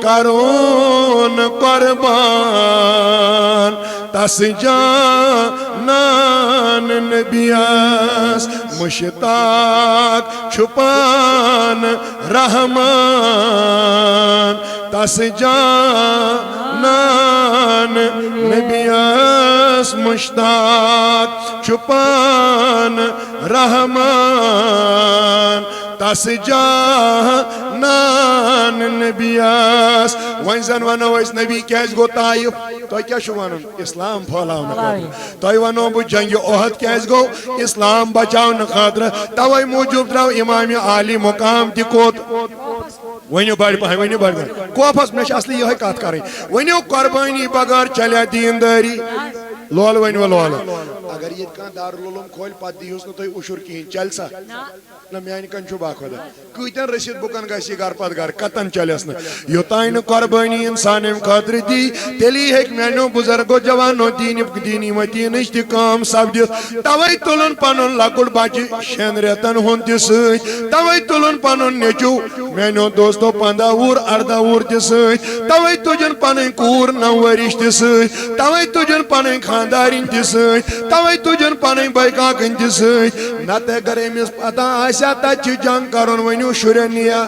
کرُن قۄربان تس جانان نبیس مشتاق چھُ پان رحمان تس جانان نبیس مشتاق چھُ پان رحمان تس جانان نبیس وۄنۍ زن ونو أسۍ نبی کیٛازِ گوٚو طایف تۄہہِ کیٛاہ چھُو ونُن اسلام پھٲلاونہٕ خٲطرٕ تۄہہِ ونو بہٕ جنگہِ عہد کیٛازِ گوٚو اسلام بچاونہٕ خٲطرٕ توے موٗجوٗب درٛاو امامِ عالی مُقام تہِ کوٚت ؤنِو بڑِ پہن ؤنِو بڑِ پہن کوفس مےٚ چھِ اصلی یِہوٚے کتھ کَرٕنۍ ؤنِو قۄربٲنی بغٲر چلیا دیٖندٲری لولہٕ ؤنِو لولہٕ اگر ییٚتہِ کانٛہہ دارالعلوم کھولہِ پتہٕ دِیٖہوٗس نہٕ تُہۍ اُشُر کِہیٖنۍ چلہِ سا نہ میانہِ کن چھُ با خۄدا کۭتٮ۪ن رٔسیٖد بُکن گژھِ یہِ گرٕ پتہٕ گرٕ کتن چلٮ۪س نہٕ یوٚتانۍ نہٕ قۄربٲنی انسان امہِ خٲطرٕ دی تیٚلی ہیٚکہِ میانیو بُزرگو جوانو دیٖنی مٔتیٖنٕچ تہِ کٲم سپدِتھ توے تُلُن پنُن لۄکُٹ بچہِ 6 رٮ۪تن ہُنٛد تہِ سۭتۍ توے تُلُن پنُن نیٚچوٗ میانیو دوستو 15 وُہُر 18 وُہُر تہِ سۭتۍ توے تُجُن پنٕنۍ کوٗر 9 ؤرِش تہِ سۭتۍ توے تُجُن پنٕنۍ خانٛدارِنۍ تہِ سۭتۍ توے تُجُن پنٕنۍ بٲے کاکٕنۍ تہِ سۭتۍ نتہٕ اگر أمِس پتہ آسہِ تتہِ چھُ جنگ کرُن ؤنِو شُرٮ۪ن نِیا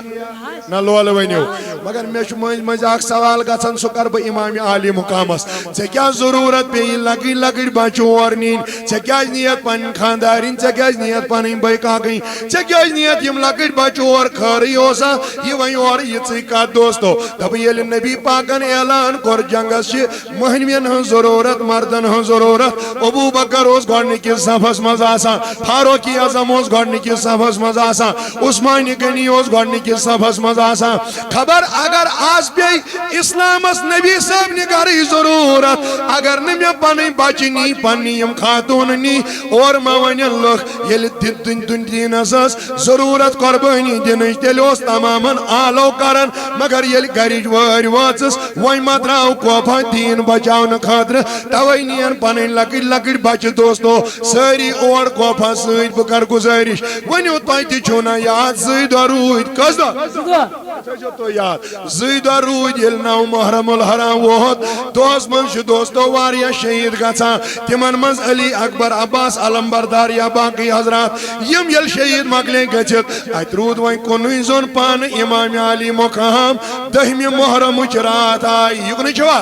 نہ لولہٕ ؤنِو مگر مےٚ چھُ مٔنٛزۍ مٔنٛزۍ اکھ سوال گژھان سُہ کرٕ بہٕ امامِ عالی مُقامس ژےٚ کیٛاہ ضروٗرت پیٚیہِ لۄکٕٹۍ لۄکٕٹۍ بچہِ اور نِنۍ ژےٚ کیٛازِ نِیَتھ پنٕنۍ خانٛدارِنۍ ژےٚ کیٛازِ نِیَتھ پنٕنۍ بٲے کاکٕنۍ ژےٚ کیٛازِ نِیَتھ یِم لۄکٕٹۍ بچہِ اور خٲرٕے اوسا یہِ وۄنۍ اورٕ یِژٕے کتھ دوستو دپہٕ ییٚلہِ نبی پاکن اعلان کوٚر جنگس چھِ مٔہنوٮ۪ن ہٕنٛز ضروٗرت مردن ہٕنٛز ضروٗرت ابوٗ بکر ابوبکر اوس گۄڈنِکِس صفس منٛز آسان فاروق اعظم اوس گۄڈنِکِس صفس منٛز آسان عثمان غنی اوس گۄڈنِکِس صفس منٛز آسان خبر اگر آز پیٚیہِ اِسلامس نبی صٲب نہِ گرٕچ ضروٗرت اگر نہٕ مےٚ پنٕنۍ بچہِ نی پننہِ یِم خاتوٗن نی اورٕ ما ونن لُکھ ییٚلہِ دیٖنس ٲس ضروٗرت قۄربٲنی دِنٕچ تیٚلہِ اوس تمامن آلو کران مگر ییٚلہِ گرِچ وٲرۍ وٲژٕس وۄنۍ ما درٛاو کوفہ دیٖن بچاونہٕ خٲطرٕ توے نِین پنٕنۍ لۄکٕٹۍ لۄکٕٹۍ بچہِ دوستو سٲری اور کوفہ سۭتۍ بہٕ کرٕ گُزٲرِش ؤنِو تۄہہِ تہِ چھُو نا یاد 2 دۄہ روٗدۍ کٔژ دۄہ تھٲیزیو تُہۍ یاد 2 دۄہ روٗدۍ ییٚلہِ 9 محرم الحرام ووت دۄہس منٛز چھُ دوستو واریاہ شہیٖد گژھان تِمن منٛز علی اکبر عباس علمبردار یا باقٕے حضرات یِم ییٚلہِ شہیٖد مۄکلے گٔژھِتھ اَتہِ روٗد وۄنۍ کُنُے زوٚن پانہٕ امام علی مقام 10مہِ محرمٕچ رات آیہِ یُکنٕے چھُوا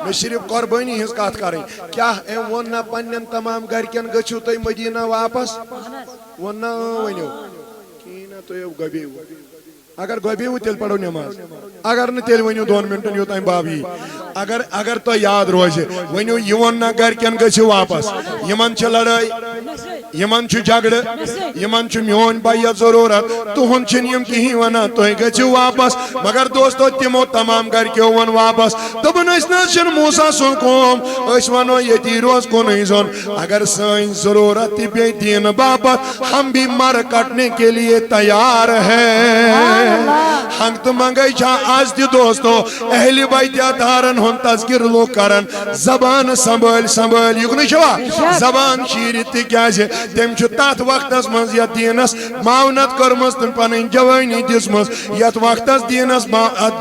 مےٚ صرف قۄربٲنی ہٕنٛز کتھ کرٕنۍ کیٛاہ أمۍ ووٚن نا پننٮ۪ن تمام گرِکٮ۪ن گٔژھِو تُہۍ مدیٖنہ واپس ووٚن نا ؤنِو کِہیٖنۍ نہ تُہۍ گۄبیو اگر گۄبیو تیٚلہِ پرو نٮ۪ماز اگر نہٕ تیٚلہِ ؤنِو 2 مِنٹن یوٚتام بب یی اگر تۄہہِ یاد روزِ ؤنِو یہِ ووٚن نا گرِکٮ۪ن گٔژھِو واپس یِمن چھِ لڑٲے یِمن چھُ جگڑٕ یِمن چھُ میون بیت ضروٗرت تُہُنٛد چھِنہٕ یِم کِہیٖنۍ ونان تُہۍ گٔژھِو واپس مگر دوستو تِمو تمام گرِکیو ووٚن واپس دوٚپُن أسۍ نہ حظ چھِنہٕ موسا سُنٛد قوم أسۍ ونو ییٚتی روز کُنُے زوٚن اگر سٲنۍ ضروٗرت تہِ پیٚیہِ دِنہٕ باپتھ ہم بھی مر کٹنے کے لیے تیار ہے ہنگ تہٕ منگے چھا آز تہِ دوستو اہلِ بیتہِ دارن ہُنٛد تذکر لوٗکھ کران زبان سنبھٲلۍ سنبھٲلۍ یُکنٕے چھُوا زبان شیٖرِتھ تِکیٛازِ تٔمۍ چھُ تتھ وقتس منٛز یتھ دیٖنس معاونت کٔرمٕژ تہٕ پنٕنۍ جوٲنی دِژمٕژ یتھ وقتس دیٖنس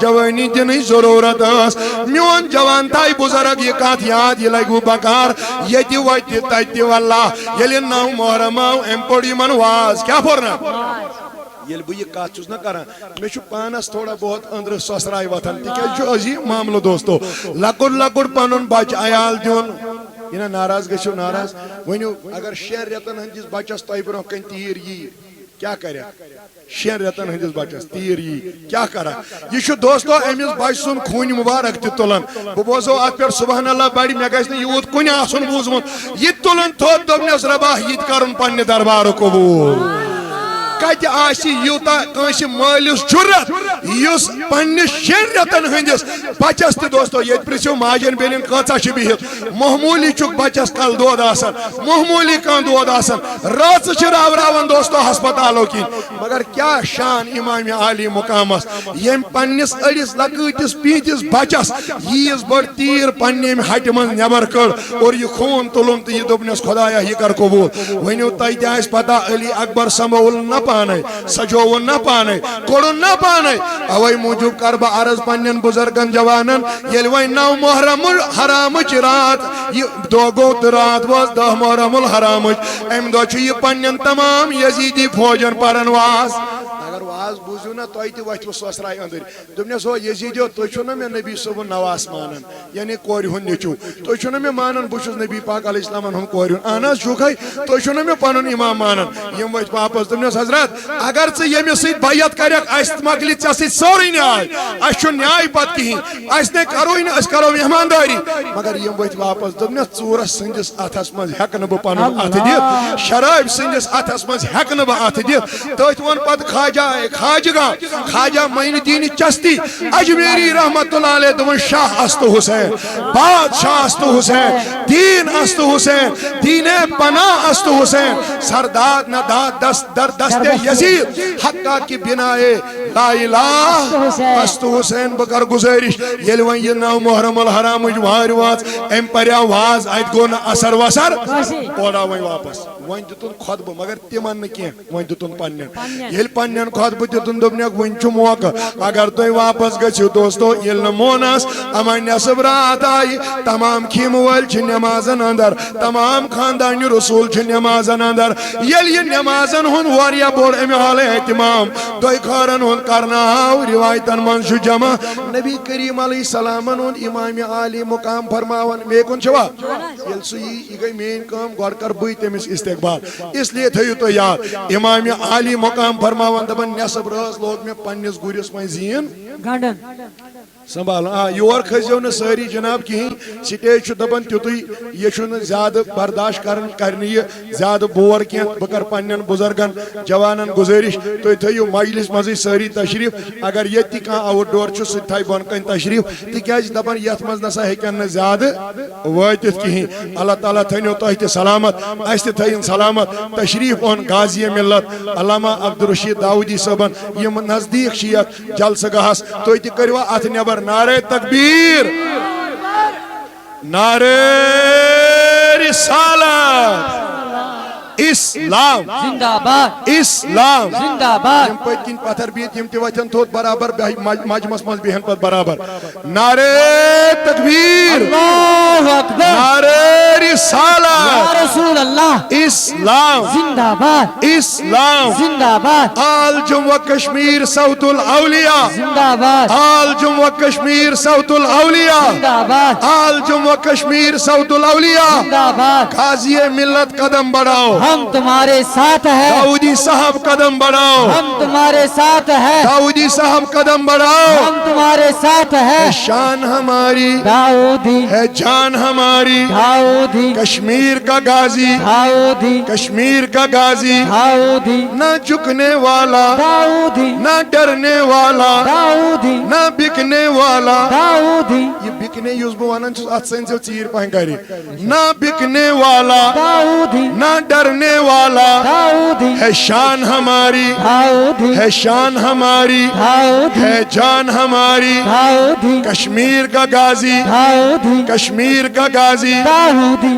جوٲنی دِنٕچ ضروٗرت ٲس میون جوان تھایہِ بُزرگ یہِ کتھ یاد یہِ لگہِ وۄنۍ بکار ییٚتہِ وتہِ تتہِ واللہ ییٚلہِ 9 محرم آو أمۍ پوٚر یِمن واز کیٛاہ پوٚر نا ییٚلہِ بہٕ یہِ کتھ چھُس نا کران مےٚ چھُ پانس تھوڑا بہت أنٛدرٕ سۄسراے وتھان تِکیٛازِ چھُ عظیٖم معاملہٕ دوستو لۄکُٹ لۄکُٹ پنُن بچہِ عیال دیُن یہِ نا ناراض گٔژھِو ناراض ؤنِو اگر 6 رٮ۪تن ہٕنٛدِس بچس تۄہہِ برونٛہہ کنہِ تیٖر ییہِ کیٛاہ کرِ 6 رٮ۪تن ہٕنٛدِس بچس تیٖر ییہِ کیٛاہ کرا یہِ چھُ دوستو أمِس بچہِ سُنٛد خوٗنہِ مُبارک تہِ تُلان بہٕ بوزو اتھ پٮ۪ٹھ سبحان اللہ بڑِ مےٚ گژھِ نہٕ یوٗت کُنہِ آسُن بوٗزمُت یہِ تہِ تُلُن تھوٚد دوٚپنس رۄبا یہِ تہِ کرُن پننہِ دربارُک قبوٗل کتہِ آسہِ یوٗتاہ کٲنٛسہِ مٲلِس جُرت یُس پننِس 6 رٮ۪تن ہٕنٛدِس بچس تہِ دوستو ییٚتہِ پرژھِو ماجٮ۪ن بیٚنٮ۪ن کۭژاہ چھِ بِہِتھ معموٗلی چھُکھ بچس کل دود آسان معموٗلی کانٛہہ دود آسان رٲژٕ چھِ راوراوان دوستو ہسپتالو کِنۍ مگر کیٛاہ شان امام عالی مقامس ییٚمۍ پننِس أڑِس لۄکۭٹِس پیٖنٛتِس بچس ییٖژ بٔڑ تیٖر پننہِ امہِ ہٹہِ منٛز نٮ۪بر کٔڑ اور یہِ خوٗن تُلُن تہٕ یہِ دوٚپنس خۄدایا یہِ کر قبوٗل ؤنِو تۄہہِ تہِ آسہِ پتہ علی اکبر سمبھول نہ پانے سجووُن نہ پانے کوٚڑُن نہ پانے اوے موٗجوٗب کر بہٕ عرض پننٮ۪ن بُزرگن جوانن ییٚلہِ وۄنۍ 9 محرم الحرامٕچ رات یہِ دۄہ گوٚو تہٕ رات وٲژ 10 محرم الحرامٕچ امہِ دۄہ چھُ یہِ پننٮ۪ن تمام یزیٖدی فوجن پران واز اگر واز بوٗزِو نا تۄہہِ تہِ وۄتھِوٕ سۄسراے أنٛدٕرۍ دوٚپنس ہو یزیٖدیو تُہۍ چھُو نا مےٚ نبی صٲبُن نواس مانان یعنی کورِ ہُنٛد نیٚچوٗ تُہۍ چھُو نا مےٚ مانان بہٕ چھُس نبی پاک علیہ السلامن ہُنٛد کورِ ہُنٛد اہن حظ چھُکھے تُہۍ چھُو نا مےٚ پنُن امام مانان یِم ؤتھۍ واپس دوٚپنس حضرت اگر ژٕ ییٚمِس سۭتۍ بیعت کرکھ اسہِ مۄکلہِ ژےٚ سۭتۍ سورُے نیاے اسہِ چھُنہٕ نیاے پتہٕ کِہیٖنۍ اسہِ نے کروٕے نہٕ أسۍ کرو مہماندٲری مگر یِم ؤتھۍ واپس دوٚپنس ژوٗرس سٕنٛدِس اتھس منٛز ہٮ۪کہٕ نہٕ بہٕ پنُن اتھٕ دِتھ شرٲبۍ سٕنٛدِس اتھس منٛز ہٮ۪کہٕ نہٕ بہٕ اتھٕ دِتھ تٔتھۍ ووٚن پتہٕ خواجہ معین الدین چشتی اجمیری رحمت اللہ علیہ دوٚپُن شاہ است حسین بادشاہ است حسین دین است حسین دین پناہ است حسین سرداد نہ داد در دست یزید حقا کی بنائے لا الہ است حسین بہٕ کر گزٲرِش ییٚلہِ وۄنۍ یہِ 9 محرم الحرامٕچ وارِ واژ أمۍ پریو واز اَتہِ گوٚو نہٕ اثر وثر اور آو وۄنۍ واپس وۄنۍ دِتُن خۄطبہٕ مگر تِمن نہٕ کینٛہہ وۄنۍ دِتُن پننٮ۪ن ییٚلہِ پننٮ۪ن خۄطبہٕ دِتُن دوٚپنکھ وۄنۍ چھُ موقعہٕ اگر تُہۍ واپس گٔژھِو دوستو ییٚلہِ نہٕ مونس اما نٮ۪صٕب رات آیہِ تمام خیمہٕ وٲلۍ چھِ نٮ۪مازن انٛدر تمام خاندانہِ رسوٗل چھِ نٮ۪مازن انٛدر ییٚلہِ یہِ نٮ۪مازن ہُنٛد واریاہ بوٚڑ امہِ حالے احتمام دۄیہِ خٲرن ہُنٛد کرنہٕ آو رِوایتن منٛز چھُ جمع نبی کریم علیہ السلامن ہُنٛد امام عالی مقام فرماوان مے کُن چھوا ییٚلہِ سُہ یی یہِ گٔے میٲنۍ کٲم گۄڈٕ کر بٕے تٔمِس استقبال اسلیے تھٲیِو تُہۍ یاد امام عالی مقام فرماوان دپان نٮ۪صٕب رٲژ لوگ مےٚ پننِس گُرِس وۄنۍ زیٖن سنبھال یور کھزیو نا ساری جناب کہیں سٹیج دپان تیتھے یہ زیادہ برداشت کرنے یہ زیادہ بور کی بہ کر پنن بزرگن جوانن گزارش تھی تھو مجلس مزے ساری تشریف اگر یہ تہ کھانا آؤٹ ڈور سہ تھے بن کن تشریف تکیاز دپان یت مز نسا ہیکن نہ زیادہ واتت کہین اللہ تعالیٰ تھنو تہ تہ سلامت اس تہ تھین سلامت تشریف اون غازی ملت علامہ عبدالرشید داودی صٲبن یم نزدیک یتھ جلسہ گاہس تھی تہ کروا ات نبر نعرہ تکبیر نعرہ رسالت اسلام زندہ باد اسلام زندہ باد یم پت کن پتھر بیت یم تہ وتھن تھوت برابر مجمس مز بہن پت برابر نعرہ تکبیر اللہ اکبر نعرہ رسالت یا رسول اللہ اسلام زندہ باد اسلام زندہ باد آل جموں کشمیر صوت الاولیاء زندہ باد آل جموں کشمیر صوت الاولیاء زندہ باد آل جموں کشمیر صوت الاولیاء زندہ باد غازی ملت قدم بڑھاؤ ہم تمہارے ساتھ ہیں داؤدی صاحب قدم بڑھاؤ ہم تمہارے ساتھ ہیں داؤدی صاحب قدم بڑھاؤ ہم تمہارے ساتھ ہیں شان ہماری داؤدی ہے جان ہماری داؤدی کشمیر کا غازی داؤدی کشمیر کا غازی داؤدی نہ جھکنے والا داؤدی نہ ڈرنے والا داؤدی نہ بکنے والا داؤدی یہ بکنے یوز بہ ونان چھس ات سن چیر پہن کری نہ بکنے والا داؤدی نہ ڈرنے والا داؤدی ہے شان ہماری داؤدی ہے شان ہماری داؤدی ہے جان ہماری داؤدی کشمیر کا غازی داؤدی کشمیر کا غازی داؤدی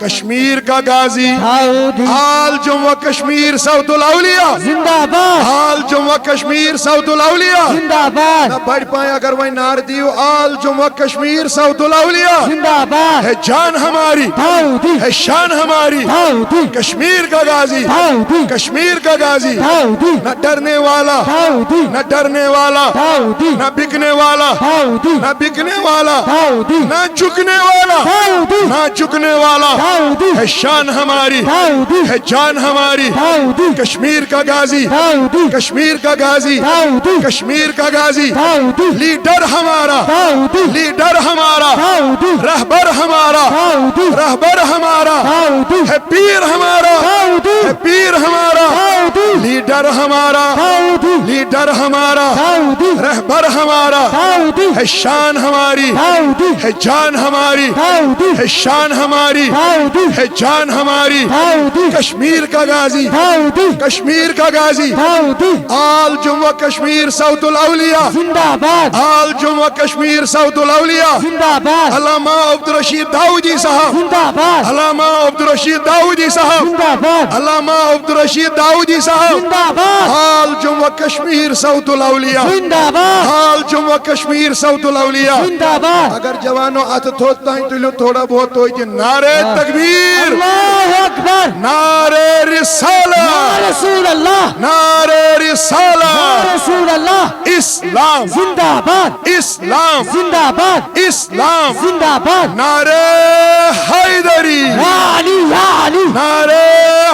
کشمیر کا غازی داؤدی آل جموں کشمیر صوت الاولیاء زندہ باد آل جموں کشمیر صوت الاولیاء زندہ باد نہ بڑھ پائے اگر وہ نار دیو آل جموں کشمیر صوت الاولیاء زندہ باد ہے جان ہماری داؤدی ہے شان ہماری داؤدی کشمیر کا غازی داؤدی کشمیر کا غازی داؤدی نہ ڈرنے والا داؤدی نہ ڈرنے والا داؤدی نہ بکنے والا داؤدی نہ بکنے والا داؤدی نہ جھکنے والا داؤدی نہ جھکنے والا داؤدی ہے شان ہماری داؤدی ہے جان ہماری داؤدی کشمیر کا غازی داؤدی کشمیر کا غازی داؤدی کشمیر کا غازی داؤدی لیڈر ہمارا داؤدی لیڈر ہمارا داؤدی رہبر ہمارا داؤدی رہبر ہمارا داؤدی ہے پیر ہمارا داؤدی ہے پیر ہمارا داؤدی لیڈر ہمارا داؤدی لیڈر ہمارا داؤدی رہبر ہمارا داؤدی ہے شان ہماری داؤدی ہے جان ہماری داؤدی ہے شان ہماری داؤدی ہے جان ہماری داؤدی کشمیر کا غازی داؤدی کشمیر کا غازی داؤدی آل جموں کشمیر صوت الاولیاء زندہ باد آل جموں کشمیر صوت الاولیاء زندہ باد علامہ عبدالرشید داودی صاحب زندہ باد علامہ عبدالرشید داودی صاحب زندہ باد علامہ عبدالرشید داودی صاحب زندہ باد آل جموں کشمیر صوت الاولیاء زندہ باد آل جموں کشمیر صوت الاولیاء زندہ باد اگر جوانوں ات تھوت تائیں تلو تھوڑا بہت تو کہ نعرہ تکبیر اللہ اکبر نعرہ یا رسالت رسول اللہ نعرہ یا رسالت رسول اللہ اسلام زندہ باد اسلام زندہ باد اسلام زندہ باد نعرہ حیدری یا علی یا علی نعرہ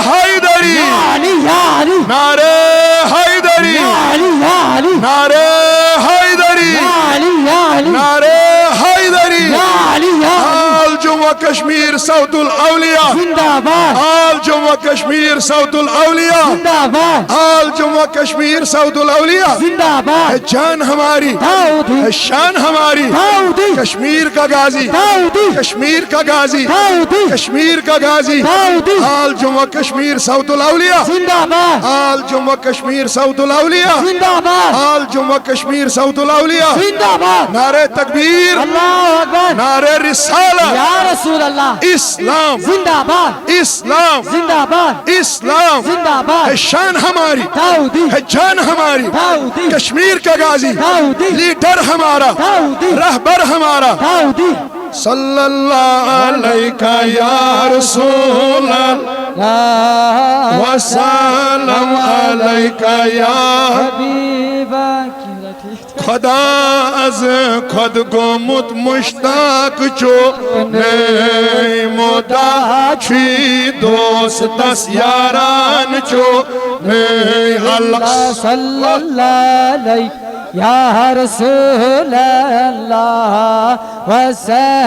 حیدری یا علی یا علی نعرہ حیدری یا علی یا علی نعرہ حیدری یا علی یا علی نعرہ حیدری یا علی یا علی آل جموں کشمیر صوت الاولیاء زندہ باد آل جموں کشمیر صوت الاولیاء زندہ باد آل جموں کشمیر صوت الاولیاء زندہ ہے باد جان ہماری داؤدی ہے شان ہماری داؤدی کشمیر کا غازی داؤدی کشمیر کا غازی داؤدی کشمیر کا غازی داؤدی آل جموں کشمیر صوت الاولیاء زندہ باد آل جموں کشمیر صوت الاولیاء زندہ باد آل جموں کشمیر صوت الاولیاء زندہ باد نعرہ تکبیر اللہ اکبر نعرہ رسالت یا رسول اللہ اسلام زندہ باد اسلام زندہ باد اسلام زندہ ہے باد شان ہماری داؤدی ہے جان ہماری داؤدی کشمیر کا غازی داؤدی لیڈر ہمارا داؤدی رہبر ہمارا داؤدی صلی اللہ علیہ یا رسول اللہ لا وسلم علیہ یا حبیبہ کی لطیف خدا از خود گمت مشتاق چو نئی مدعا چی دوست دس یاران چو نئی اللہ صلی اللہ علیہ یا رسول اللہ وسلم